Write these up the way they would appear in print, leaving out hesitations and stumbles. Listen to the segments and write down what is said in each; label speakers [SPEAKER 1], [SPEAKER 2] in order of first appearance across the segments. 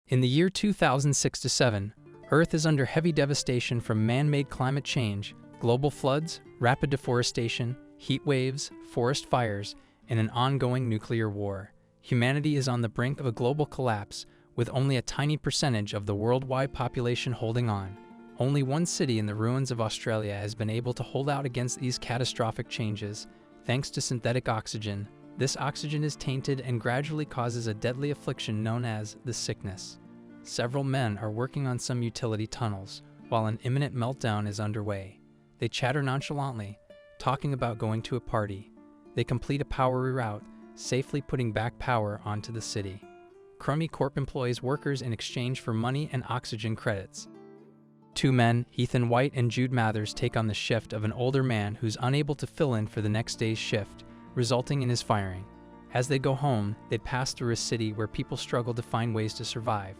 [SPEAKER 1] In the year 2006-7, Earth is under heavy devastation from man-made climate change, global floods, rapid deforestation, heat waves, forest fires, and an ongoing nuclear war. Humanity is on the brink of a global collapse, with only a tiny percentage of the worldwide population holding on. Only one city in the ruins of Australia has been able to hold out against these catastrophic changes, thanks to synthetic oxygen. This oxygen is tainted and gradually causes a deadly affliction known as the sickness. Several men are working on some utility tunnels, while an imminent meltdown is underway. They chatter nonchalantly, talking about going to a party. They complete a power reroute, safely putting back power onto the city. Crummy Corp employs workers in exchange for money and oxygen credits. Two men, Ethan White and Jude Mathers, take on the shift of an older man who's unable to fill in for the next day's shift, resulting in his firing. As they go home, they pass through a city where people struggle to find ways to survive.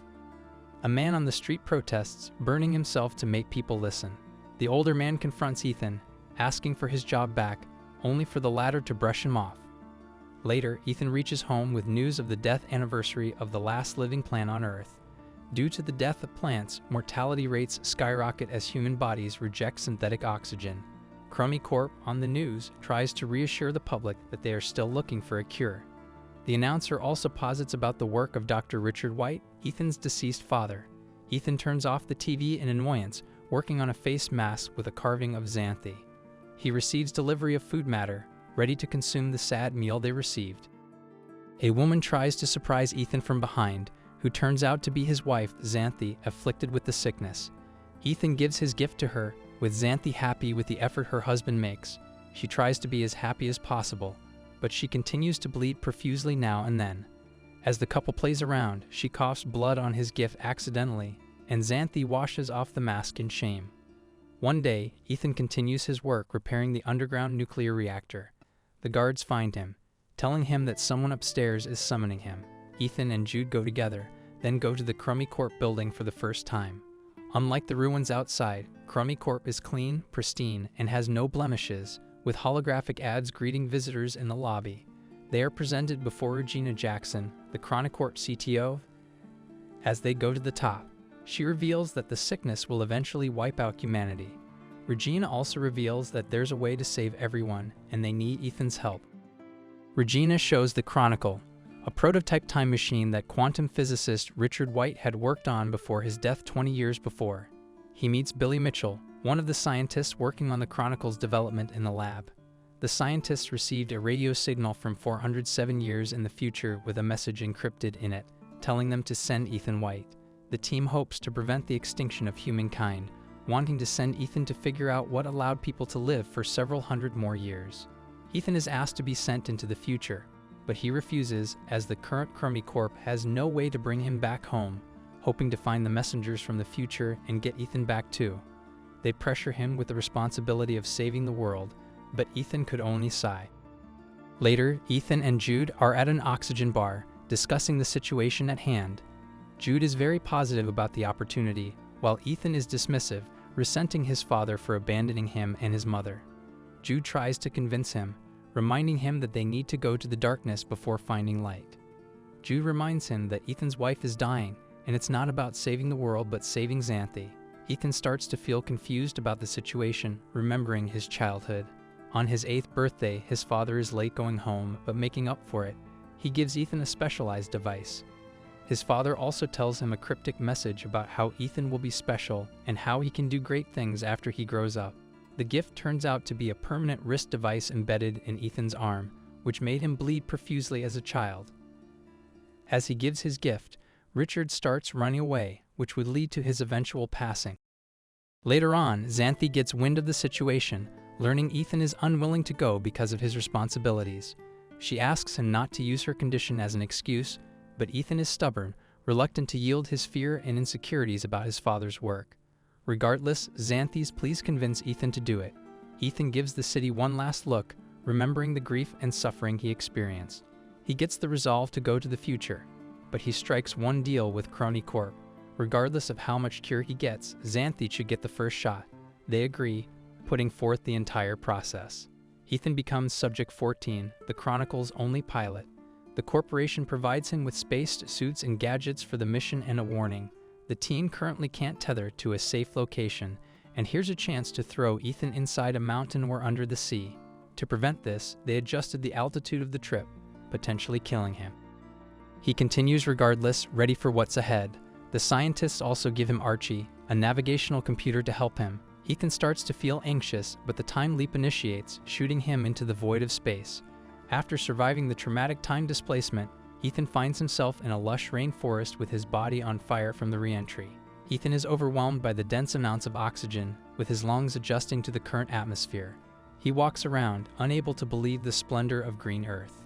[SPEAKER 1] A man on the street protests, burning himself to make people listen. The older man confronts Ethan, asking for his job back, only for the latter to brush him off. Later, Ethan reaches home with news of the death anniversary of the last living plant on Earth. Due to the death of plants, mortality rates skyrocket as human bodies reject synthetic oxygen. Crummy Corp, on the news, tries to reassure the public that they are still looking for a cure. The announcer also posits about the work of Dr. Richard White, Ethan's deceased father. Ethan turns off the TV in annoyance, working on a face mask with a carving of Xanthi. He receives delivery of food matter, ready to consume the sad meal they received. A woman tries to surprise Ethan from behind, who turns out to be his wife, Xanthi, afflicted with the sickness. Ethan gives his gift to her, with Xanthi happy with the effort her husband makes. She tries to be as happy as possible, but she continues to bleed profusely now and then. As the couple plays around, she coughs blood on his gift accidentally, and Xanthi washes off the mask in shame. One day, Ethan continues his work repairing the underground nuclear reactor. The guards find him, telling him that someone upstairs is summoning him. Ethan and Jude go together, then go to the Crummy Corp building for the first time. Unlike the ruins outside, Crummy Corp is clean, pristine, and has no blemishes, with holographic ads greeting visitors in the lobby. They are presented before Regina Jackson, the Chronicorp CTO. As they go to the top, she reveals that the sickness will eventually wipe out humanity. Regina also reveals that there's a way to save everyone, and they need Ethan's help. Regina shows the Chronicle, a prototype time machine that quantum physicist Richard White had worked on before his death 20 years before. He meets Billy Mitchell, one of the scientists working on the Chronicle's development in the lab. The scientists received a radio signal from 407 years in the future with a message encrypted in it, telling them to send Ethan White. The team hopes to prevent the extinction of humankind, wanting to send Ethan to figure out what allowed people to live for several hundred more years. Ethan is asked to be sent into the future, but he refuses as the current Crummy Corp has no way to bring him back home, hoping to find the messengers from the future and get Ethan back too. They pressure him with the responsibility of saving the world, but Ethan could only sigh. Later, Ethan and Jude are at an oxygen bar, discussing the situation at hand. Jude is very positive about the opportunity, while Ethan is dismissive, resenting his father for abandoning him and his mother. Jude tries to convince him, reminding him that they need to go to the darkness before finding light. Jude reminds him that Ethan's wife is dying, and it's not about saving the world but saving Xanthi. Ethan starts to feel confused about the situation, remembering his childhood. On his 8th birthday, his father is late going home, but making up for it, he gives Ethan a specialized device. His father also tells him a cryptic message about how Ethan will be special and how he can do great things after he grows up. The gift turns out to be a permanent wrist device embedded in Ethan's arm, which made him bleed profusely as a child. As he gives his gift, Richard starts running away, which would lead to his eventual passing. Later on, Xanthi gets wind of the situation, learning Ethan is unwilling to go because of his responsibilities. She asks him not to use her condition as an excuse, but Ethan is stubborn, reluctant to yield his fear and insecurities about his father's work. Regardless, Xanthi's pleas convince Ethan to do it. Ethan gives the city one last look, remembering the grief and suffering he experienced. He gets the resolve to go to the future, but he strikes one deal with Crummy Corp. Regardless of how much cure he gets, Xanthi should get the first shot. They agree, putting forth the entire process. Ethan becomes Subject 14, the Chronicle's only pilot. The corporation provides him with space suits and gadgets for the mission and a warning. The teen currently can't tether to a safe location, and here's a chance to throw Ethan inside a mountain or under the sea. To prevent this, they adjusted the altitude of the trip, potentially killing him. He continues regardless, ready for what's ahead. The scientists also give him Archie, a navigational computer to help him. Ethan starts to feel anxious, but the time leap initiates, shooting him into the void of space. After surviving the traumatic time displacement, Ethan finds himself in a lush rainforest with his body on fire from the re-entry. Ethan is overwhelmed by the dense amounts of oxygen, with his lungs adjusting to the current atmosphere. He walks around, unable to believe the splendor of green earth.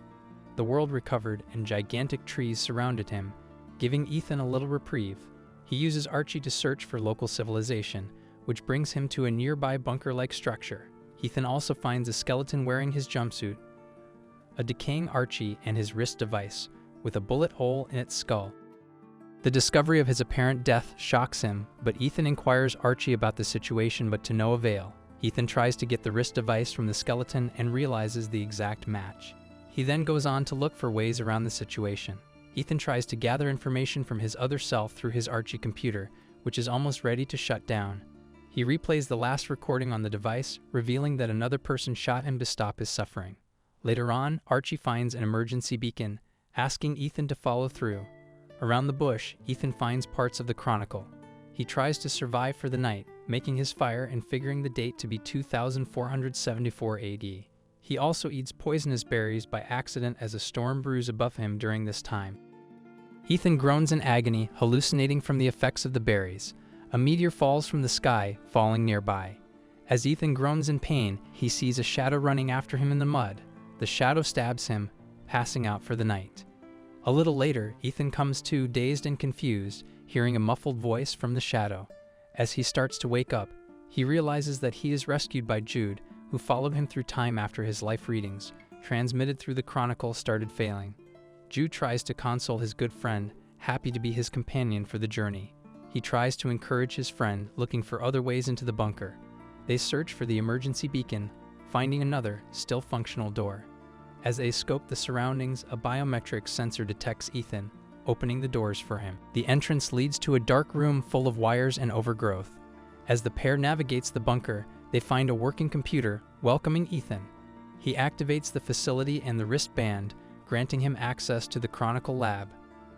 [SPEAKER 1] The world recovered and gigantic trees surrounded him, giving Ethan a little reprieve. He uses Archie to search for local civilization, which brings him to a nearby bunker-like structure. Ethan also finds a skeleton wearing his jumpsuit, a decaying Archie, and his wrist device, with a bullet hole in its skull. The discovery of his apparent death shocks him, but Ethan inquires Archie about the situation, but to no avail. Ethan tries to get the wrist device from the skeleton and realizes the exact match. He then goes on to look for ways around the situation. Ethan tries to gather information from his other self through his Archie computer, which is almost ready to shut down. He replays the last recording on the device, revealing that another person shot him to stop his suffering. Later on, Archie finds an emergency beacon, asking Ethan to follow through. Around the bush, Ethan finds parts of the Chronicle. He tries to survive for the night, making his fire and figuring the date to be 2474 AD. He also eats poisonous berries by accident as a storm brews above him during this time. Ethan groans in agony, hallucinating from the effects of the berries. A meteor falls from the sky, falling nearby. As Ethan groans in pain, he sees a shadow running after him in the mud. The shadow stabs him, passing out for the night. A little later, Ethan comes to, dazed and confused, hearing a muffled voice from the shadow. As he starts to wake up, he realizes that he is rescued by Jude, who followed him through time after his life readings, transmitted through the Chronicle, started failing. Jude tries to console his good friend, happy to be his companion for the journey. He tries to encourage his friend, looking for other ways into the bunker. They search for the emergency beacon, finding another, still functional door. As they scope the surroundings, a biometric sensor detects Ethan, opening the doors for him. The entrance leads to a dark room full of wires and overgrowth. As the pair navigates the bunker, they find a working computer, welcoming Ethan. He activates the facility and the wristband, granting him access to the Chronicle lab.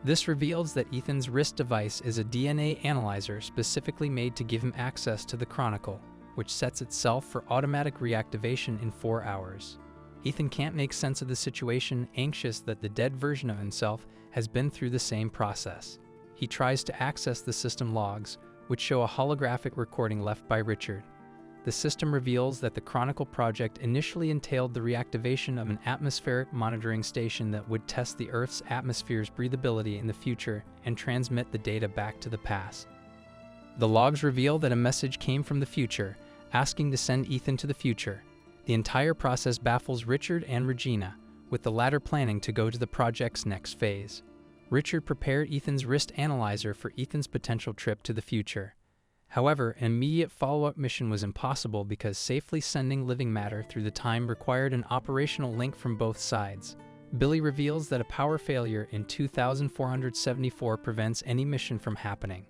[SPEAKER 1] This reveals that Ethan's wrist device is a DNA analyzer specifically made to give him access to the Chronicle, which sets itself for automatic reactivation in 4 hours. Ethan can't make sense of the situation, anxious that the dead version of himself has been through the same process. He tries to access the system logs, which show a holographic recording left by Richard. The system reveals that the Chronicle project initially entailed the reactivation of an atmospheric monitoring station that would test the Earth's atmosphere's breathability in the future and transmit the data back to the past. The logs reveal that a message came from the future, asking to send Ethan to the future. The entire process baffles Richard and Regina, with the latter planning to go to the project's next phase. Richard prepared Ethan's wrist analyzer for Ethan's potential trip to the future. However, an immediate follow-up mission was impossible because safely sending living matter through the time required an operational link from both sides. Billy reveals that a power failure in 2474 prevents any mission from happening.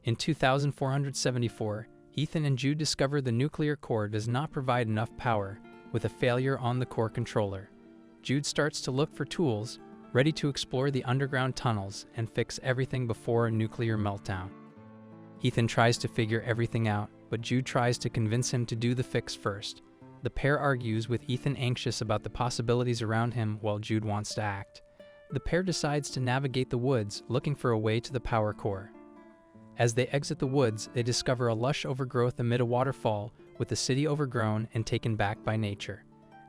[SPEAKER 1] In 2474, Ethan and Jude discover the nuclear core does not provide enough power, with a failure on the core controller. Jude starts to look for tools, ready to explore the underground tunnels and fix everything before a nuclear meltdown. Ethan tries to figure everything out, but Jude tries to convince him to do the fix first. The pair argues, with Ethan anxious about the possibilities around him while Jude wants to act. The pair decides to navigate the woods, looking for a way to the power core. As they exit the woods, they discover a lush overgrowth amid a waterfall, with the city overgrown and taken back by nature.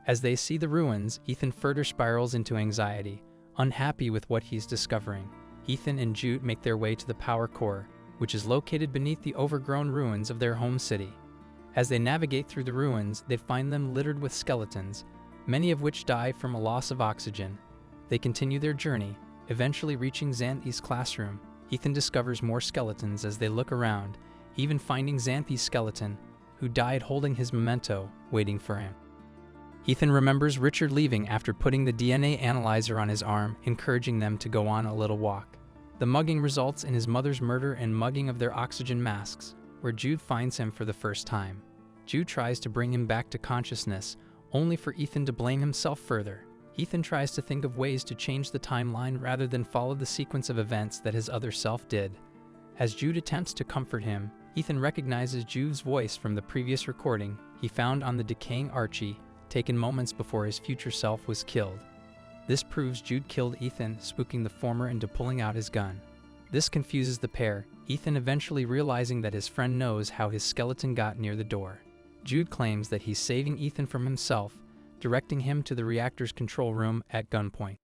[SPEAKER 1] As they see the ruins, Ethan further spirals into anxiety, unhappy with what he's discovering. Ethan and Jude make their way to the power core, which is located beneath the overgrown ruins of their home city. As they navigate through the ruins, they find them littered with skeletons, many of which die from a loss of oxygen. They continue their journey, eventually reaching Xanthi's classroom. Ethan discovers more skeletons as they look around, even finding Xanthi's skeleton, who died holding his memento, waiting for him. Ethan remembers Richard leaving after putting the DNA analyzer on his arm, encouraging them to go on a little walk. The mugging results in his mother's murder and mugging of their oxygen masks, where Jude finds him for the first time. Jude tries to bring him back to consciousness, only for Ethan to blame himself further. Ethan tries to think of ways to change the timeline rather than follow the sequence of events that his other self did. As Jude attempts to comfort him, Ethan recognizes Jude's voice from the previous recording he found on the decaying Archie, taken moments before his future self was killed. This proves Jude killed Ethan, spooking the former into pulling out his gun. This confuses the pair, Ethan eventually realizing that his friend knows how his skeleton got near the door. Jude claims that he's saving Ethan from himself, directing him to the reactor's control room at gunpoint.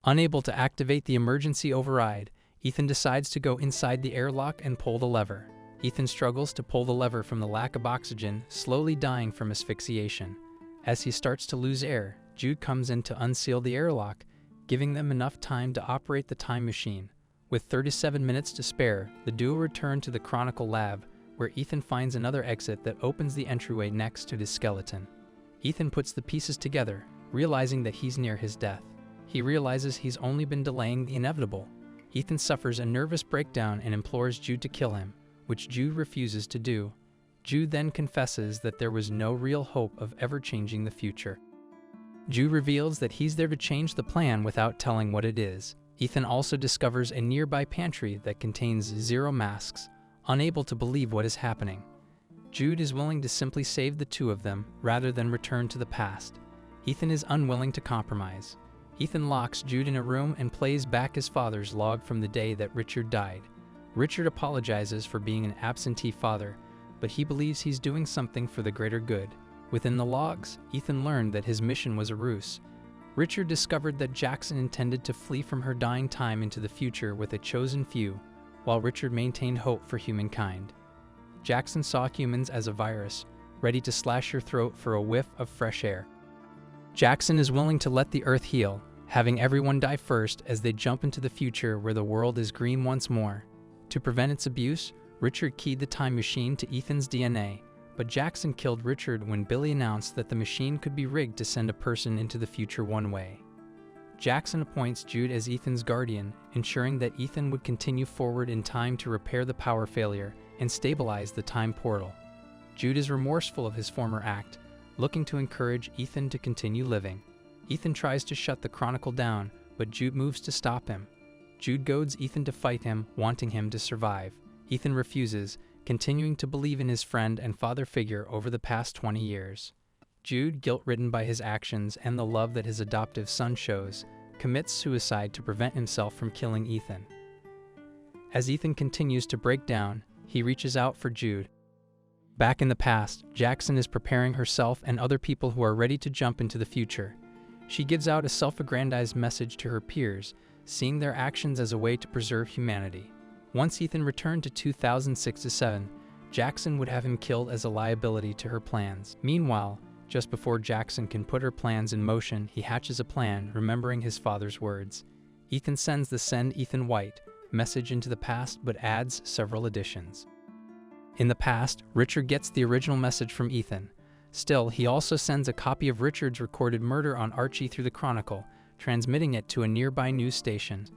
[SPEAKER 1] Unable to activate the emergency override, Ethan decides to go inside the airlock and pull the lever. Ethan struggles to pull the lever from the lack of oxygen, slowly dying from asphyxiation. As he starts to lose air, Jude comes in to unseal the airlock, giving them enough time to operate the time machine. With 37 minutes to spare, the duo return to the Chronicle lab, where Ethan finds another exit that opens the entryway next to his skeleton. Ethan puts the pieces together, realizing that he's near his death. He realizes he's only been delaying the inevitable. Ethan suffers a nervous breakdown and implores Jude to kill him, which Jude refuses to do. Jude then confesses that there was no real hope of ever changing the future. Jude reveals that he's there to change the plan without telling what it is. Ethan also discovers a nearby pantry that contains 0 masks, unable to believe what is happening. Jude is willing to simply save the two of them rather than return to the past. Ethan is unwilling to compromise. Ethan locks Jude in a room and plays back his father's log from the day that Richard died. Richard apologizes for being an absentee father, but he believes he's doing something for the greater good. Within the logs, Ethan learned that his mission was a ruse. Richard discovered that Jackson intended to flee from her dying time into the future with a chosen few, while Richard maintained hope for humankind. Jackson saw humans as a virus, ready to slash your throat for a whiff of fresh air. Jackson is willing to let the Earth heal, having everyone die first as they jump into the future where the world is green once more. To prevent its abuse, Richard keyed the time machine to Ethan's DNA, but Jackson killed Richard when Billy announced that the machine could be rigged to send a person into the future one way. Jackson appoints Jude as Ethan's guardian, ensuring that Ethan would continue forward in time to repair the power failure and stabilize the time portal. Jude is remorseful of his former act, looking to encourage Ethan to continue living. Ethan tries to shut the Chronicle down, but Jude moves to stop him. Jude goads Ethan to fight him, wanting him to survive. Ethan refuses, continuing to believe in his friend and father figure over the past 20 years. Jude, guilt-ridden by his actions and the love that his adoptive son shows, commits suicide to prevent himself from killing Ethan. As Ethan continues to break down, he reaches out for Jude. Back in the past, Jackson is preparing herself and other people who are ready to jump into the future. She gives out a self-aggrandized message to her peers, seeing their actions as a way to preserve humanity. Once Ethan returned to 2067, Jackson would have him killed as a liability to her plans. Meanwhile, just before Jackson can put her plans in motion, he hatches a plan, remembering his father's words. Ethan sends the Send Ethan White message into the past, but adds several additions. In the past, Richard gets the original message from Ethan. Still, he also sends a copy of Richard's recorded murder on Archie through the Chronicle, transmitting it to a nearby news station.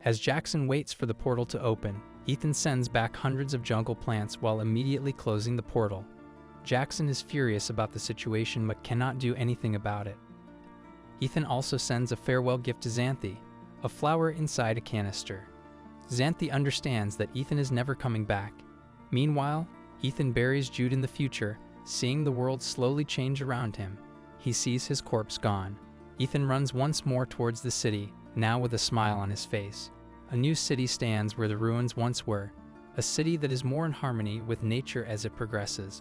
[SPEAKER 1] As Jackson waits for the portal to open, Ethan sends back hundreds of jungle plants while immediately closing the portal. Jackson is furious about the situation but cannot do anything about it. Ethan also sends a farewell gift to Xanthi, a flower inside a canister. Xanthi understands that Ethan is never coming back. Meanwhile, Ethan buries Jude in the future, seeing the world slowly change around him. He sees his corpse gone. Ethan runs once more towards the city, now with a smile on his face. A new city stands where the ruins once were, a city that is more in harmony with nature as it progresses.